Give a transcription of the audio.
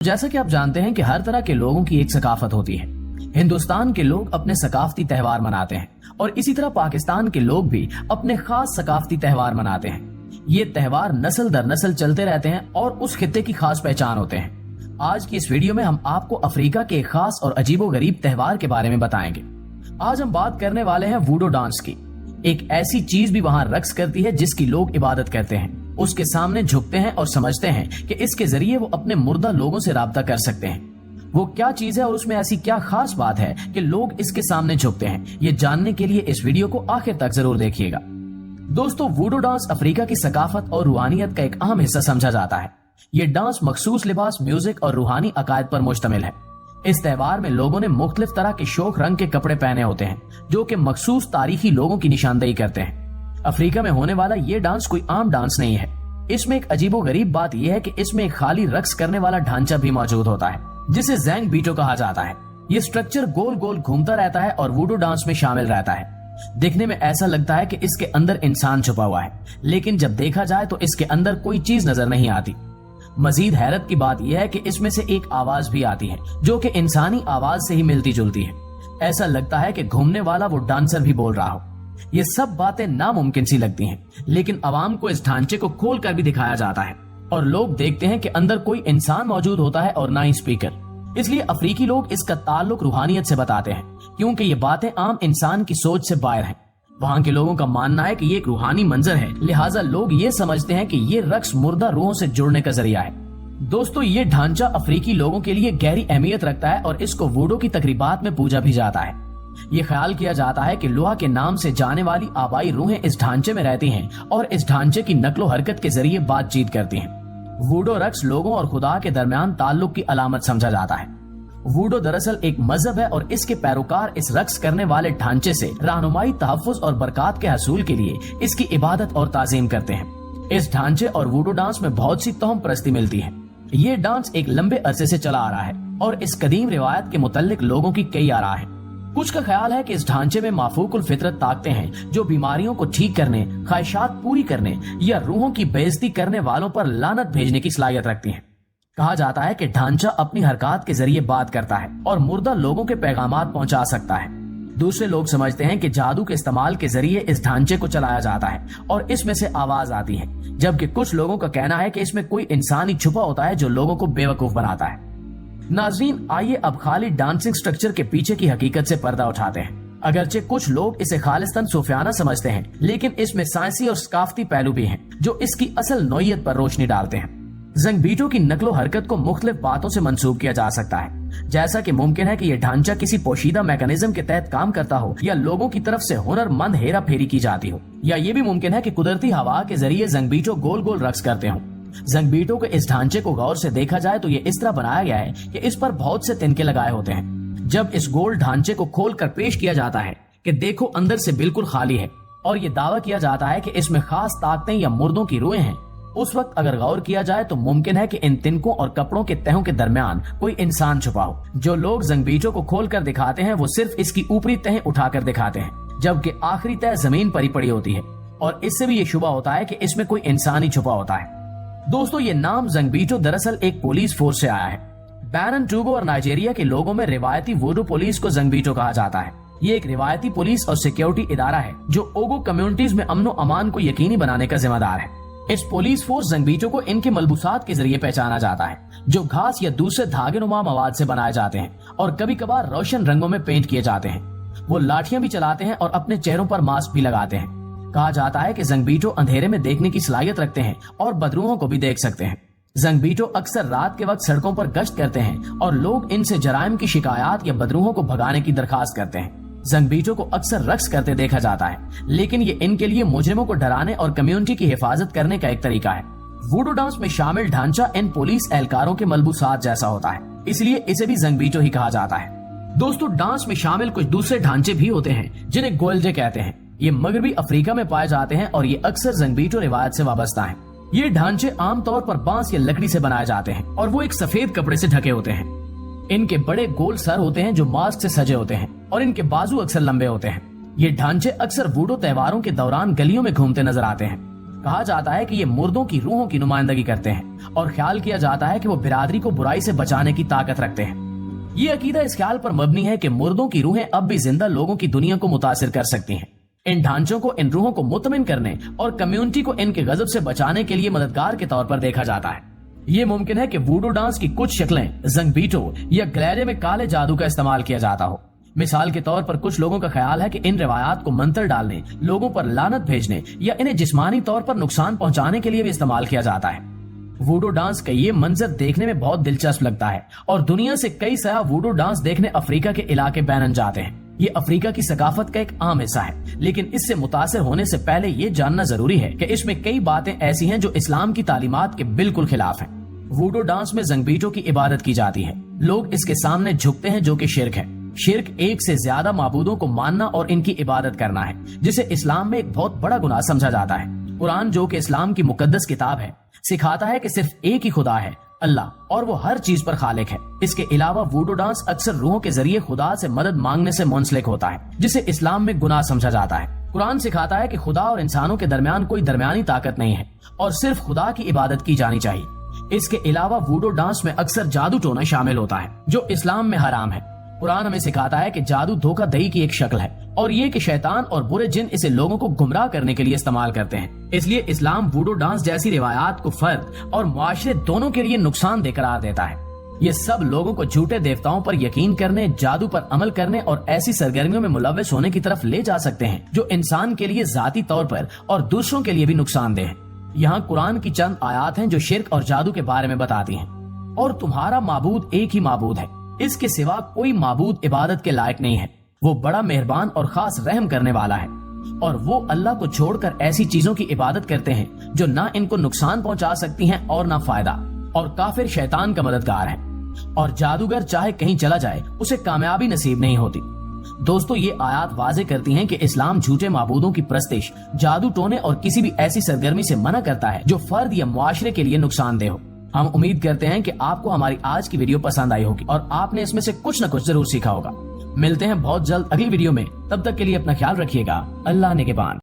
जैसा कि आप जानते हैं कि हर तरह के लोगों की एक सकाफत होती है। हिंदुस्तान के लोग अपने सकाफती त्योहार मनाते हैं और इसी तरह पाकिस्तान के लोग भी अपने खास सकाफती त्योहार मनाते हैं। ये त्योहार नस्ल दर नस्ल चलते रहते हैं और उस खित्ते की खास पहचान होते हैं। आज की इस वीडियो में हम आपको अफ्रीका के एक खास और अजीबोगरीब त्योहार के बारे में बताएंगे। आज हम बात करने वाले हैं वूडो डांस की। एक ऐसी चीज भी वहाँ रक्स करती है जिसकी लोग इबादत करते हैं, उसके सामने झुकते हैं और समझते हैं कि इसके जरिए वो अपने मुर्दा लोगों से राब्ता कर सकते हैं। वो क्या चीज है और उसमें ऐसी क्या खास बात है कि लोग इसके सामने झुकते हैं, ये जानने के लिए इस वीडियो को आखिर तक जरूर देखिएगा। दोस्तों, वूडो डांस अफ्रीका की सकाफत और रूहानियत का एक अहम हिस्सा समझा जाता है। ये डांस मखसूस लिबास, म्यूजिक और रूहानी अकायद पर मुश्तमिल है। इस त्योहार में लोगों ने मुख्तलिफ तरह के शोक रंग के कपड़े पहने होते हैं जो कि मखसूस तारीखी लोगों की निशानदेही करते हैं। अफ्रीका में होने वाला ये डांस कोई आम डांस नहीं है। इसमें एक अजीबोगरीब बात यह है कि इसमें एक खाली रक्स करने वाला ढांचा भी मौजूद होता है जिसे ज़ैंग बीटो कहा जाता है। ये स्ट्रक्चर गोल गोल घूमता रहता है और वूडो डांस में शामिल रहता है। दिखने में ऐसा लगता है कि इसके अंदर इंसान छुपा हुआ है, लेकिन जब देखा जाए तो इसके अंदर कोई चीज नजर नहीं आती। मजीद हैरत की बात यह है कि इसमें से एक आवाज भी आती है जो कि इंसानी आवाज से ही मिलती जुलती है। ऐसा लगता है कि घूमने वाला वो डांसर भी बोल रहा हो। ये सब बातें नामुमकिन सी लगती हैं, लेकिन आवाम को इस ढांचे को खोल कर भी दिखाया जाता है और लोग देखते हैं कि अंदर कोई इंसान मौजूद होता है और ना ही स्पीकर। इसलिए अफ्रीकी लोग इसका ताल्लुक रूहानियत से बताते हैं, क्योंकि ये बातें आम इंसान की सोच से बाहर हैं। वहाँ के लोगों का मानना है कि ये एक रूहानी मंजर है, लिहाजा लोग ये समझते हैं कि ये रक्स मुर्दा रूहों से जुड़ने का जरिया है। दोस्तों, ये ढांचा अफ्रीकी लोगों के लिए गहरी अहमियत रखता है और इसको वूडो की तकरीबात में पूजा भी जाता है। ये ख्याल किया जाता है कि लोहा के नाम से जाने वाली आबाई रूहें इस ढांचे में रहती हैं और इस ढांचे की नक्लो हरकत के जरिए बातचीत करती हैं। वूडो रक्स लोगों और खुदा के दरमियान ताल्लुक की अलामत समझा जाता है। वूडो दरअसल एक मजहब है और इसके पैरोकार इस रक्स करने वाले ढांचे से रहनुमाई, तहफ्फुज और बरकत के हसूल के लिए इसकी इबादत और ताजीम करते हैं। इस ढांचे और वूडो डांस में बहुत सी तोहम परस्ती मिलती है। ये डांस एक लंबे अरसे से चला आ रहा है और इस कदीम रिवायत के मुतल्लिक लोगों की कई आरा है। कुछ का ख्याल है कि इस ढांचे में माफूकुल फितरत ताकतें हैं जो बीमारियों को ठीक करने, ख्वाहिशात पूरी करने या रूहों की बेइज्जती करने वालों पर लानत भेजने की सलाहियत रखती हैं। कहा जाता है कि ढांचा अपनी हरकत के जरिए बात करता है और मुर्दा लोगों के पैगामात पहुंचा सकता है। दूसरे लोग समझते हैं कि जादू के इस्तेमाल के जरिए इस ढांचे को चलाया जाता है और इसमें से आवाज आती है, जबकि कुछ लोगों का कहना है कि इसमें कोई इंसान ही छुपा होता है जो लोगों को बेवकूफ बनाता है। नाज़रीन, आइए अब खाली डांसिंग स्ट्रक्चर के पीछे की हकीकत से पर्दा उठाते हैं। अगरचे कुछ लोग इसे खालिस्तान सूफियाना समझते हैं, लेकिन इसमें साइंसी और सकाफती पहलू भी हैं जो इसकी असल नौइयत पर रोशनी डालते हैं। ज़ैंग बीटो की नकलो हरकत को मुख्तलिफ बातों से मंसूब किया जा सकता है, जैसा कि मुमकिन है कि यह ढांचा किसी पोशीदा मैकेनिज्म के तहत काम करता हो या लोगों की तरफ से हुनरमंद हेरा फेरी की जाती हो, या ये भी मुमकिन है कि कुदरती हवा के जरिए ज़ैंग बीटो गोल गोल रक्स करते हों। ज़ैंग बीटो के इस ढांचे को गौर से देखा जाए तो ये इस तरह बनाया गया है कि इस पर बहुत से तिनके लगाए होते हैं। जब इस गोल ढांचे को खोल कर पेश किया जाता है कि देखो अंदर से बिल्कुल खाली है और ये दावा किया जाता है कि इसमें खास ताकतें या मुर्दों की रूहें हैं, उस वक्त अगर गौर किया जाए तो मुमकिन है कि इन तिनकों और कपड़ों के तहों के दरमियान कोई इंसान छुपा हो। जो लोग ज़ैंग बीटो को खोल कर दिखाते हैं वो सिर्फ इसकी ऊपरी तह उठाकर दिखाते हैं, जबकि आखिरी तह जमीन पर ही पड़ी होती है और इससे भी ये शुबा होता है कि इसमें कोई इंसान ही छुपा होता है। दोस्तों, ये नाम ज़ैंग बीटो दरअसल एक पुलिस फोर्स से आया है। बैरन टूगो और नाइजीरिया के लोगों में रिवायती वूडो पुलिस को ज़ैंग बीटो कहा जाता है। ये एक रिवायती पुलिस और सिक्योरिटी इदारा है जो ओगो कम्युनिटीज में अमन अमान को यकीनी बनाने का जिम्मेदार है। इस पुलिस फोर्स ज़ैंग बीटो को इनके मलबूसात के जरिए पहचाना जाता है जो घास या दूसरे धागे नुमा मवाद से बनाए जाते हैं और कभी कभार रोशन रंगों में पेंट किए जाते हैं। वो लाठियां भी चलाते हैं और अपने चेहरों पर मास्क भी लगाते हैं। कहा जाता है कि ज़ैंग बीटो अंधेरे में देखने की सलाहियत रखते हैं और बदरूहों को भी देख सकते हैं। ज़ैंग बीटो अक्सर रात के वक्त सड़कों पर गश्त करते हैं और लोग इनसे जराइम की शिकायत या बदरूहों को भगाने की दरखास्त करते हैं। ज़ैंग बीटो को अक्सर रक्स करते देखा जाता है, लेकिन ये इनके लिए मुजरिमों को डराने और कम्युनिटी की हिफाजत करने का एक तरीका है। वूडो डांस में शामिल ढांचा इन पुलिस एहलकारों के मलबूसात जैसा होता है, इसलिए इसे भी ज़ैंग बीटो ही कहा जाता है। दोस्तों, डांस में शामिल कुछ दूसरे ढांचे भी होते हैं जिन्हें गोल्जे कहते हैं। ये मगरबी अफ्रीका में पाए जाते हैं और ये अक्सर ज़ैंग बीटो रिवायत से वाबस्ता हैं। ये ढांचे आमतौर पर बांस या लकड़ी से बनाए जाते हैं और वो एक सफेद कपड़े से ढके होते हैं। इनके बड़े गोल सर होते हैं जो मास्क से सजे होते हैं और इनके बाजू अक्सर लंबे होते हैं। ये ढांचे अक्सर वूडो त्योहारों के दौरान गलियों में घूमते नजर आते हैं। کہا جاتا ہے کہ یہ مردوں کی روحوں کی نمائندگی کرتے ہیں اور خیال کیا جاتا ہے کہ وہ برادری کو برائی سے بچانے کی طاقت رکھتے ہیں۔ یہ عقیدہ اس خیال پر مبنی ہے کہ مردوں کی روحیں اب بھی زندہ لوگوں کی دنیا کو متاثر کر سکتی ہیں۔ ان ڈھانچوں کو ان روحوں کو مطمئن کرنے اور کمیونٹی کو ان کے غضب سے بچانے کے لیے مددگار کے طور پر دیکھا جاتا ہے۔ یہ ممکن ہے کہ ووڈو ڈانس کی کچھ شکلیں زنگ بیٹو یا گلیرے میں کالے جادو کا استعمال کیا جاتا ہو۔ مثال کے طور پر کچھ لوگوں کا خیال ہے کہ ان روایات کو منتر ڈالنے، لوگوں پر لعنت بھیجنے یا انہیں جسمانی طور پر نقصان پہنچانے کے لیے بھی استعمال کیا جاتا ہے۔ ووڈو ڈانس کا یہ منظر دیکھنے میں بہت دلچسپ لگتا ہے اور دنیا سے کئی سیاح ووڈو ڈانس دیکھنے افریقہ کے علاقے بینن جاتے ہیں۔ یہ افریقہ کی ثقافت کا ایک عام حصہ ہے، لیکن اس سے متاثر ہونے سے پہلے یہ جاننا ضروری ہے کہ اس میں کئی باتیں ایسی ہیں جو اسلام کی تعلیمات کے بالکل خلاف ہیں۔ ووڈو ڈانس میں زنگ بیٹوں کی عبادت کی جاتی ہے۔ لوگ اس کے سامنے جھکتے ہیں جو کہ شرک ہے۔ شرک ایک سے زیادہ معبودوں کو ماننا اور ان کی عبادت کرنا ہے، جسے اسلام میں ایک بہت بڑا گناہ سمجھا جاتا ہے۔ قرآن جو کہ اسلام کی مقدس کتاب ہے سکھاتا ہے کہ صرف ایک ہی خدا ہے، اللہ، اور وہ ہر چیز پر خالق ہے۔ اس کے علاوہ ووڈو ڈانس اکثر روحوں کے ذریعے خدا سے مدد مانگنے سے منسلک ہوتا ہے، جسے اسلام میں گناہ سمجھا جاتا ہے۔ قرآن سکھاتا ہے کہ خدا اور انسانوں کے درمیان کوئی درمیانی طاقت نہیں ہے اور صرف خدا کی عبادت کی جانی چاہیے۔ اس کے علاوہ ووڈو ڈانس میں اکثر جادو ٹونا شامل ہوتا ہے جو اسلام میں حرام ہے۔ قرآن ہمیں سکھاتا ہے کہ جادو دھوکہ دہی کی ایک شکل ہے اور یہ کہ شیطان اور برے جن اسے لوگوں کو گمراہ کرنے کے لیے استعمال کرتے ہیں۔ اس لیے اسلام ووڈو ڈانس جیسی روایات کو فرد اور معاشرے دونوں کے لیے نقصان دہ قرار دیتا ہے۔ یہ سب لوگوں کو جھوٹے دیوتاؤں پر یقین کرنے، جادو پر عمل کرنے اور ایسی سرگرمیوں میں ملوث ہونے کی طرف لے جا سکتے ہیں جو انسان کے لیے ذاتی طور پر اور دوسروں کے لیے بھی نقصان دہ ہیں۔ یہاں قرآن کی چند آیات ہیں جو شرک اور جادو کے بارے میں بتاتی ہیں۔ اور تمہارا معبود ایک ہی معبود ہے، اس کے سوا کوئی معبود عبادت کے لائق نہیں ہے۔ وہ بڑا مہربان اور خاص رحم کرنے والا ہے، اور وہ اللہ کو چھوڑ کر ایسی چیزوں کی عبادت کرتے ہیں جو نہ ان کو نقصان پہنچا سکتی ہیں اور نہ فائدہ، اور کافر شیطان کا مددگار ہے، اور جادوگر چاہے کہیں چلا جائے اسے کامیابی نصیب نہیں ہوتی۔ دوستو، یہ آیات واضح کرتی ہیں کہ اسلام جھوٹے معبودوں کی پرستش، جادو ٹونے اور کسی بھی ایسی سرگرمی سے منع کرتا ہے جو فرد یا معاشرے کے لیے نقصان دہ ہو۔ ہم امید کرتے ہیں کہ آپ کو ہماری آج کی ویڈیو پسند آئی ہوگی اور آپ نے اس میں سے کچھ نہ کچھ ضرور سیکھا ہوگا۔ ملتے ہیں بہت جلد اگلی ویڈیو میں، تب تک کے لیے اپنا خیال رکھیے گا۔ اللہ نگہبان۔